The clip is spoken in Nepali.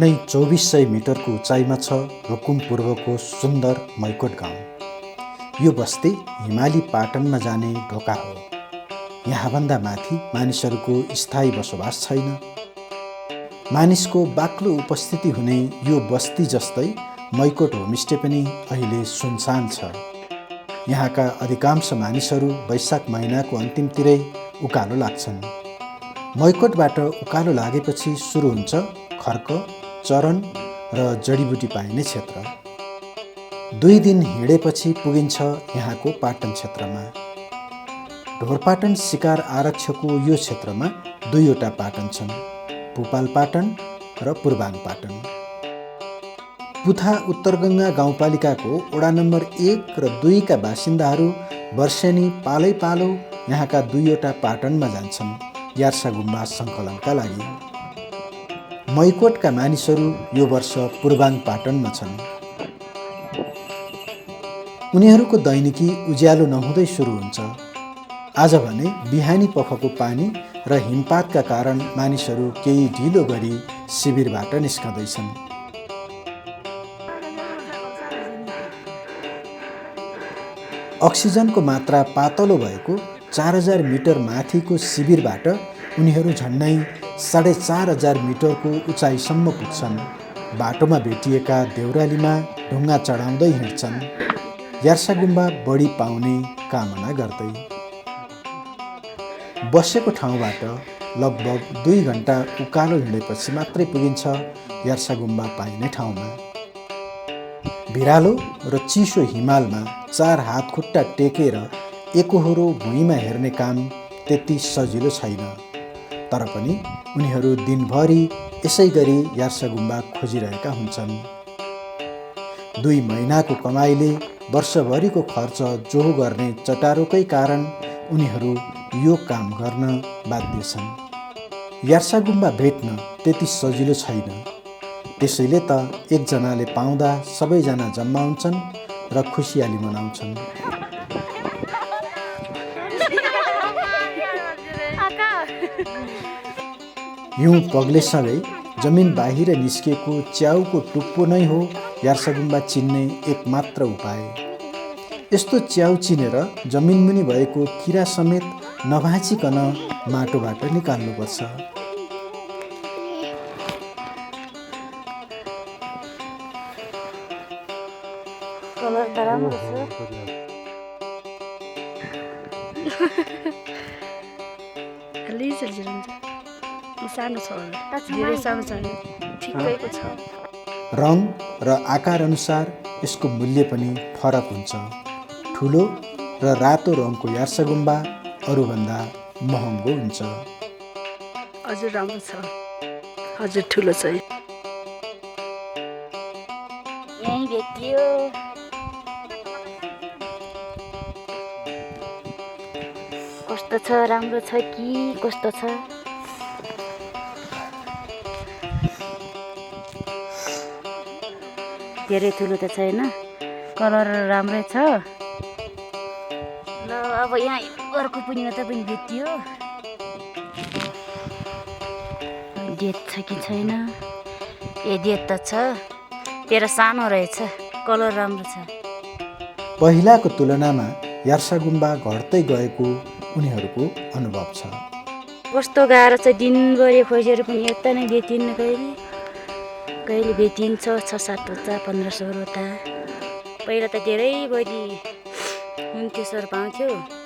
झन्डै 2400 मिटरको उचाइमा छ रुकुम पूर्वको सुन्दर मैकोट गाउँ। यो बस्ती हिमाली पाटनमा जाने ढोका हो। यहाँभन्दा माथि मानिसहरूको स्थायी बसोबास छैन। मानिसको बाक्लो उपस्थिति हुने यो बस्ती जस्तै मैकोट होमस्टे पनि अहिले सुनसान छ। यहाँका अधिकांश मानिसहरू वैशाख महिनाको अन्तिमतिरै उकालो लाग्छन्। मैकोटबाट उकालो लागेपछि सुरु हुन्छ खर्क, चरन र जडीबुटी पाइने क्षेत्र। 2 दिन हिँडेपछि पुगिन्छ यहाँको पाटन क्षेत्रमा। ढोरपाटन शिकार आरक्षको यो क्षेत्रमा 2वटा पाटन छन्, पुपाल पाटन र पूर्वाङ पाटन। पुथा उत्तरगङ्गा गाउँपालिकाको वडा नम्बर 1 र 2 का बासिन्दाहरू वर्षेनी पालै पालो यहाँका 2वटा पाटनमा जान्छन् यार्सा गुम्बा सङ्कलनका लागि। मैकोटका मानिसहरू यो वर्ष पूर्वाङ पाटनमा छन्। उनीहरूको दैनिकी उज्यालो नहुँदै सुरु हुन्छ। आज भने बिहानी पखको पानी र हिमपातका कारण मानिसहरू केही ढिलो गरी शिविरबाट निस्कँदैछन्। अक्सिजनको मात्रा पातलो भएको 4000 मिटर माथिको शिविरबाट उनीहरू झन्डै 4500 मिटरको उचाइसम्म पुग्छन्। बाटोमा भेटिएका देउरालीमा ढुङ्गा चढाउँदै हिँड्छन्, यार्सा गुम्बा बढी पाउने कामना गर्दै। बसेको ठाउँबाट लगभग 2 घन्टा उकालो हिँडेपछि मात्रै पुगिन्छ यार्सा गुम्बा पाइने ठाउँमा। भिरालो र चिसो हिमालमा 4 हात खुट्टा टेकेर एकोहोरो भुइँमा हेर्ने काम त्यति सजिलो छैन। तर पनि उनीहरू दिनभरि यसै गरी यार्सा गुम्बा खोजिरहेका हुन्छन्। 2 महिनाको कमाइले वर्षभरिको खर्च जोहो गर्ने चटारोकै कारण उनीहरू यो काम गर्न बाध्य छन्। यार्सा गुम्बा भेट्न त्यति सजिलो छैन। त्यसैले त एकजनाले पाउँदा सबैजना जम्मा हुन्छन् र खुसियाली मनाउँछन्। हिउँ पग्लेसँगै जमिन बाहिर निस्किएको च्याउको टुप्पो नै हो यार्सा गुम्बा चिन्ने एकमात्र उपाय। यस्तो च्याउ चिनेर जमिनमुनि भएको किरा समेत नभाँचिकन माटोबाट निकाल्नुपर्छ। रङ र आकार अनुसार यसको मूल्य पनि फरक हुन्छ। ठुलो र रातो रङको यार्सा गुम्बा अरूभन्दा महँगो हुन्छ। हजुर राम्रो छ, हजुर ठुलो छ। यही भेटियो। कस्तो छ, राम्रो छ कि कस्तो छ? धेरै ठुलो त छैन, कलर राम्रै छ। ल अब यहाँ अर्को पनि मात्रै पनि भेटियो। डेट छ कि छैन? ए डेट त छ, तेरो सानो रहेछ, कलर राम्रो छ। पहिलाको तुलनामा यार्सा गुम्बा घट्दै गएको उनीहरूको अनुभव छ। कस्तो गाह्रो छ, दिनभरि खोजेर पनि यता नै भेटिन्न। कहिले भेटिन्छ 6-7वटा 1500वटा। पहिला त धेरै बढी हुन्थ्यो, सर पाउँथ्यो।